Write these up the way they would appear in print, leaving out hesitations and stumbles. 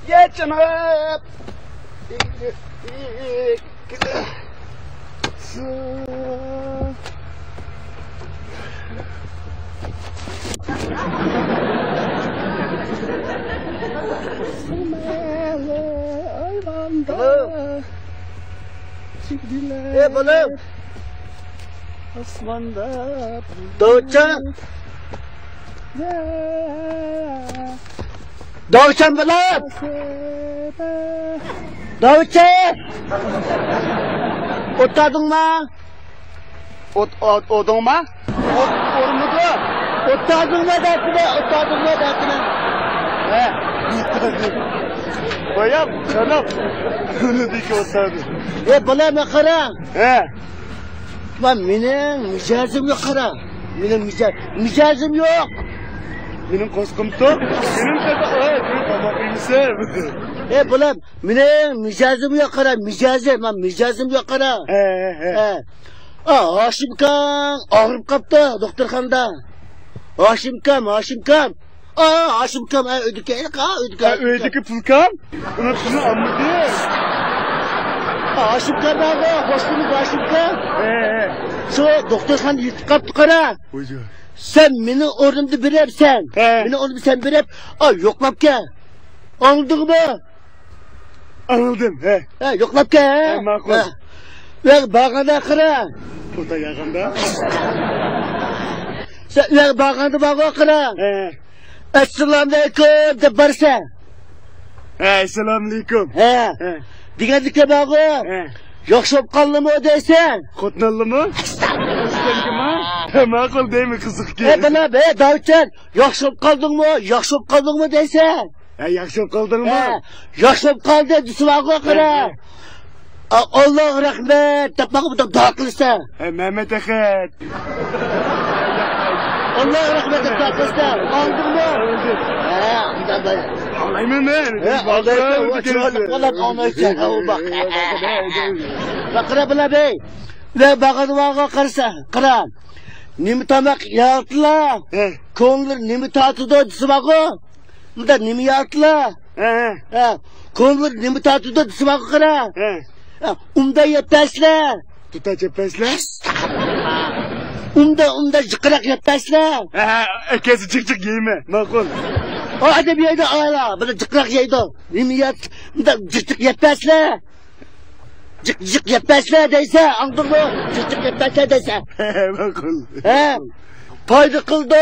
Geçme. Balım. Osmanda. Doğuçan. Doğuçan balım. Doğuçan. Otladın mı? Odun mu? Olmadı. Otladın mı dertine? Otladın mı dertine? He. Bayam, canım. Bunu dik otladı. Balım akara. He. Lan benim micazım yok kara. Benim micazım yok. Benim koskumtu. Benim de tamam iyisi. Balım benim micazım yok kara. Micazım yok kara. He. Haşim kan ağrıp kaptı doktorxanda. Haşim kan. Haşim kan ödüke pul kan. Ona pulunu anladı. Haşim kan abi, hoş bulduk Haşim kan. Şu doktorxanda yırtıp kaptı kara. Sen beni orada birepsen. Beni orada sen birep. Yoklap ke. Anladın mı? Anladım. Yoklap ke. Makul. Ve bağında kıra. Burada yağında. Ve bağında bağı kıra. Esselamualeyküm de barsa. Esselamualeyküm. Diğerdeki bağı. Yakşop kanlı mı ödeysen? Kotnallı mı? Aslanki mi? Makul değil mi kızık ki? Bana be Davutcan. Yakşop kaldın mı deysen? Yakşop kaldın mı? Yakşop kaldı sıvakı kıra. Allah rahmet. Tapmak mı da haklısın? Mehmet Akit. Allah rahmet haklısın. Aldın mı? Alayım mı ben? Alayım. Bak kıra bile bey. Ve bakın vağa kıra. Nimi tamak yaratla. Koğunlar nimi tatıda sıvakı. Bu da nimi yaratla. Koğunlar nimi tatıda sıvakı kıra. Umda yetmezler. Tutacaklar. Umda zıkırak yetmezler. Kezi çık giyme. Makul. O hadi bir yerde ağla. Böyle zıkırak yeydi. Nimiyat. Umda zıkırak yetmezler. Zık yetmezler deyse. Anladın mı? Zık yetmezler deyse. Makul. Paydı kıldı.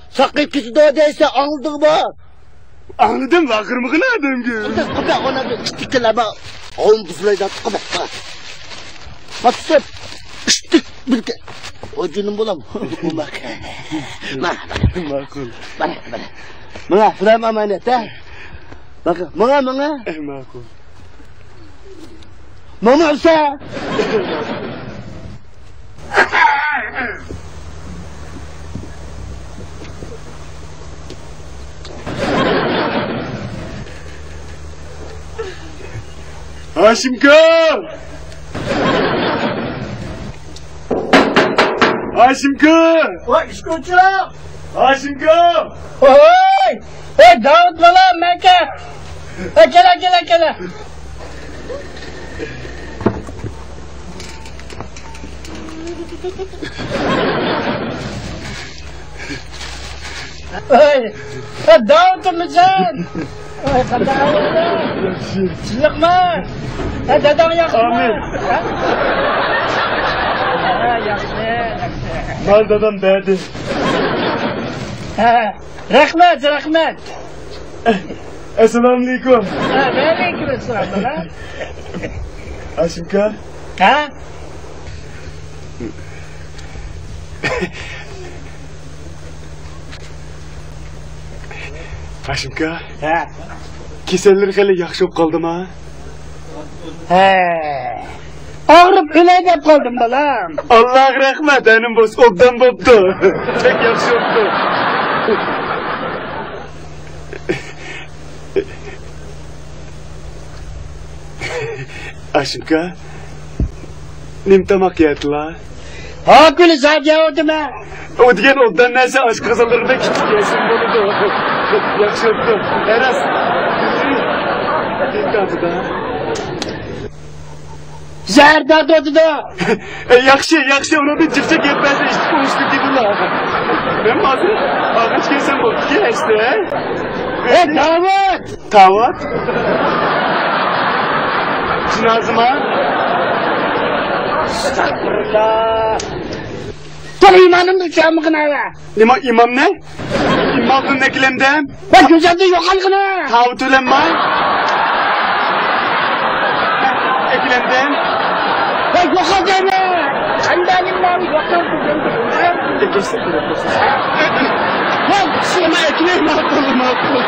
Sakıp gitti deyse. Anladın mı? Anladım. Vakırmıkını adım ki. Ona da çıktıklarıma. Oğlum bu sırayı da tıkıma. Batsın. İşte bilge. O cünüm bulam. Umak. Makul. Bana fırayım emanet ha. Bakın. Bana. Makul. Bana olsa. Haşim kan! Haşim kan! Oy, escucha! Haşim kan! Oy! Hey, Davut bala, Mekke! Gel. Oy! Davut mısın? Oy, kadar Sıkma! Dedem yakma! Amin! Yakma! Mal dedem derdi. Rahmet! Esselamualeyküm! Aleykümselam! Haşim kan? Haşim kan? Kesenler hali yaxshi bo'lib qoldimi? Ağrıp öley dep qoldim balam. Allah rahmat, enim bo'z obdan bo'pti. Pek yaxshi bo'pti. Ashimka, nim tamak yedilar. Kuli zat yevdimi? O degan obdan narsa osh qizillarida kitib yesin bo'ladi. Yaxşı öptü. Eras. Kaldı da. Zerda doğdu da. Yaxşı ona bir çıkacak yetmezse işte konuştuk gibi la. Ben hazır. Ağaç gelsen bu. Gel işte. Davat. Tavat. Cinazıma. Estağfurullah. Dur imanım da çamıkın hala. İmam ne? İmamın ne kilemden? Ben gözümde yok algına. Tavut ölen var. Ekilemden. Ben yok algına. Sen benim ben yok algına. Geçsin. Lan, Ama ekleyin makul.